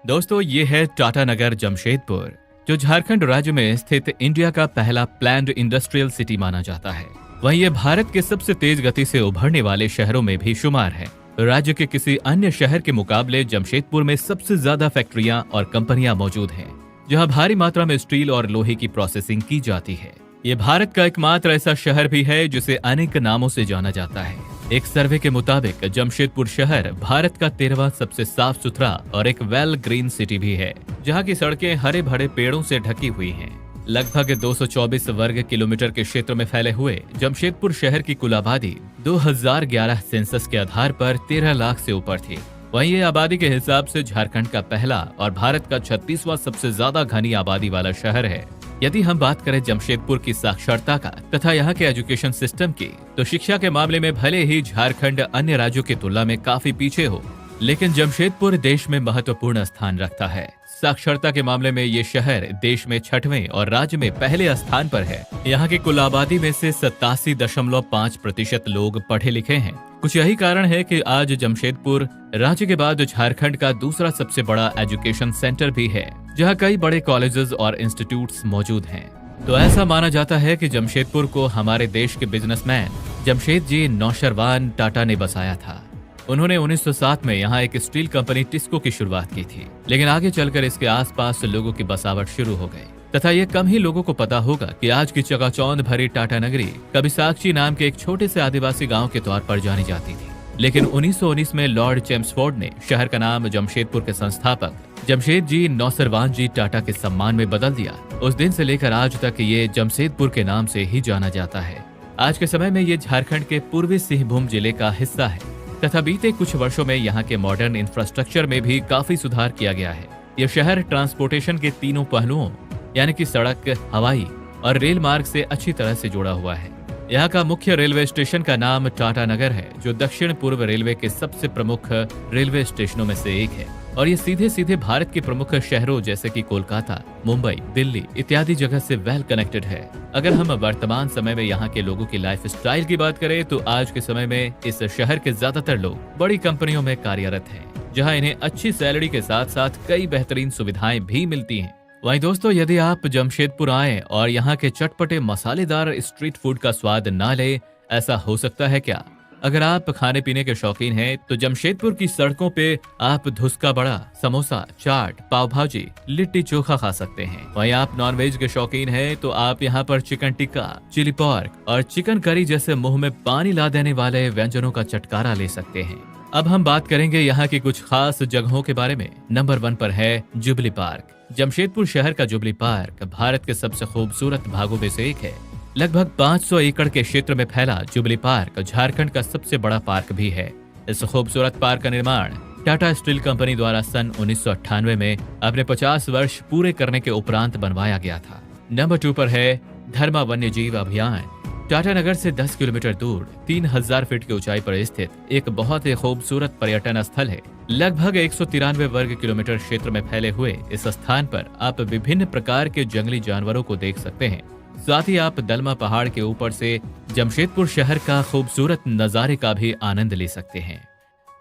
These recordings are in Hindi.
दोस्तों ये है टाटा नगर जमशेदपुर, जो झारखंड राज्य में स्थित इंडिया का पहला प्लान्ड इंडस्ट्रियल सिटी माना जाता है। वहीं ये भारत के सबसे तेज गति से उभरने वाले शहरों में भी शुमार है। राज्य के किसी अन्य शहर के मुकाबले जमशेदपुर में सबसे ज्यादा फैक्ट्रियां और कंपनियां मौजूद हैं, जहां भारी मात्रा में स्टील और लोहे की प्रोसेसिंग की जाती है। ये भारत का एकमात्र ऐसा शहर भी है जिसे अनेक नामों से जाना जाता है। एक सर्वे के मुताबिक जमशेदपुर शहर भारत का 13वां सबसे साफ सुथरा और एक वेल ग्रीन सिटी भी है, जहां की सड़कें हरे भरे पेड़ों से ढकी हुई हैं। लगभग 224 वर्ग किलोमीटर के क्षेत्र में फैले हुए जमशेदपुर शहर की कुल आबादी 2011 सेंसस के आधार पर 13 लाख से ऊपर थी। वहीं ये आबादी के हिसाब से झारखंड का पहला और भारत का 36वां सबसे ज्यादा घनी आबादी वाला शहर है। यदि हम बात करें जमशेदपुर की साक्षरता का तथा यहाँ के एजुकेशन सिस्टम की, तो शिक्षा के मामले में भले ही झारखंड अन्य राज्यों की तुलना में काफी पीछे हो, लेकिन जमशेदपुर देश में महत्वपूर्ण स्थान रखता है। साक्षरता के मामले में ये शहर देश में 6वें और राज्य में पहले स्थान पर है। यहाँ की कुल आबादी में से 87.5% लोग पढ़े लिखे हैं। कुछ यही कारण है कि आज जमशेदपुर राज्य के बाद झारखंड का दूसरा सबसे बड़ा एजुकेशन सेंटर भी है, जहाँ कई बड़े कॉलेजेस और इंस्टीट्यूट्स मौजूद हैं। तो ऐसा माना जाता है कि जमशेदपुर को हमारे देश के बिजनेसमैन जमशेदजी नौशरवान टाटा ने बसाया था। उन्होंने 1907 में यहाँ एक स्टील कंपनी टिस्को की शुरुआत की थी, लेकिन आगे चलकर इसके आसपास लोगों की बसावट शुरू हो गई तथा ये कम ही लोगों को पता होगा कि आज की चकाचौंध भरी टाटा नगरी कभी साक्षी नाम के एक छोटे से आदिवासी गांव के तौर पर जानी जाती थी। लेकिन 1919 में लॉर्ड चेम्सफोर्ड ने शहर का नाम जमशेदपुर के संस्थापक जमशेदजी नौशरवान जी टाटा के सम्मान में बदल दिया। उस दिन से लेकर आज तक ये जमशेदपुर के नाम से ही जाना जाता है। आज के समय में ये झारखंड के पूर्वी सिंहभूम जिले का हिस्सा है तथा बीते कुछ वर्षों में यहाँ के मॉडर्न इंफ्रास्ट्रक्चर में भी काफी सुधार किया गया है। यह शहर ट्रांसपोर्टेशन के तीनों पहलुओं यानी कि सड़क, हवाई और रेल मार्ग से अच्छी तरह से जुड़ा हुआ है। यहाँ का मुख्य रेलवे स्टेशन का नाम टाटा नगर है, जो दक्षिण पूर्व रेलवे के सबसे प्रमुख रेलवे स्टेशनों में से एक है और ये सीधे सीधे भारत के प्रमुख शहरों जैसे कि कोलकाता, मुंबई, दिल्ली इत्यादि जगह से वेल कनेक्टेड है। अगर हम वर्तमान समय में यहाँ के लोगों की लाइफ स्टाइल की बात करें, तो आज के समय में इस शहर के ज्यादातर लोग बड़ी कंपनियों में कार्यरत हैं, जहाँ इन्हें अच्छी सैलरी के साथ साथ कई बेहतरीन सुविधाएं भी मिलती हैं। वहीं दोस्तों, यदि आप जमशेदपुर आएं और यहाँ के चटपटे मसालेदार स्ट्रीट फूड का स्वाद ना ले, ऐसा हो सकता है क्या? अगर आप खाने पीने के शौकीन हैं, तो जमशेदपुर की सड़कों पे आप धुसका बड़ा, समोसा, चाट, पाव भाजी, लिट्टी चोखा खा सकते हैं। वहीं आप नॉनवेज के शौकीन हैं, तो आप यहाँ पर चिकन टिक्का, चिली पॉर्क और चिकन करी जैसे मुंह में पानी ला देने वाले व्यंजनों का चटकारा ले सकते हैं। अब हम बात करेंगे यहाँ की कुछ खास जगहों के बारे में। नंबर 1 पर है जुबली पार्क। जमशेदपुर शहर का जुबली पार्क भारत के सबसे खूबसूरत भागों में से एक है। लगभग 500 एकड़ के क्षेत्र में फैला जुबली पार्क झारखंड का सबसे बड़ा पार्क भी है। इस खूबसूरत पार्क का निर्माण टाटा स्टील कंपनी द्वारा सन 1998 में अपने 50 वर्ष पूरे करने के उपरांत बनवाया गया था। नंबर 2 पर है धर्मा वन्य जीव अभियान। टाटा नगर से 10 किलोमीटर दूर 3000 फीट की ऊंचाई पर स्थित एक बहुत ही खूबसूरत पर्यटन स्थल है। लगभग 193 वर्ग किलोमीटर क्षेत्र में फैले हुए इस स्थान पर आप विभिन्न प्रकार के जंगली जानवरों को देख सकते हैं। साथ ही आप दलमा पहाड़ के ऊपर से जमशेदपुर शहर का खूबसूरत नजारे का भी आनंद ले सकते हैं।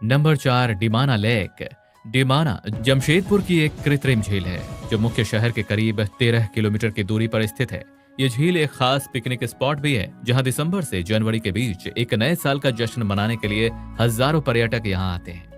Number 4 Dimna lake. डिमाना जमशेदपुर की एक कृत्रिम झील है, जो मुख्य शहर के करीब 13 किलोमीटर की दूरी पर स्थित है। ये झील एक खास पिकनिक स्पॉट भी है, जहां दिसंबर से जनवरी के बीच एक नए साल का जश्न मनाने के लिए हजारों पर्यटक यहाँ आते हैं।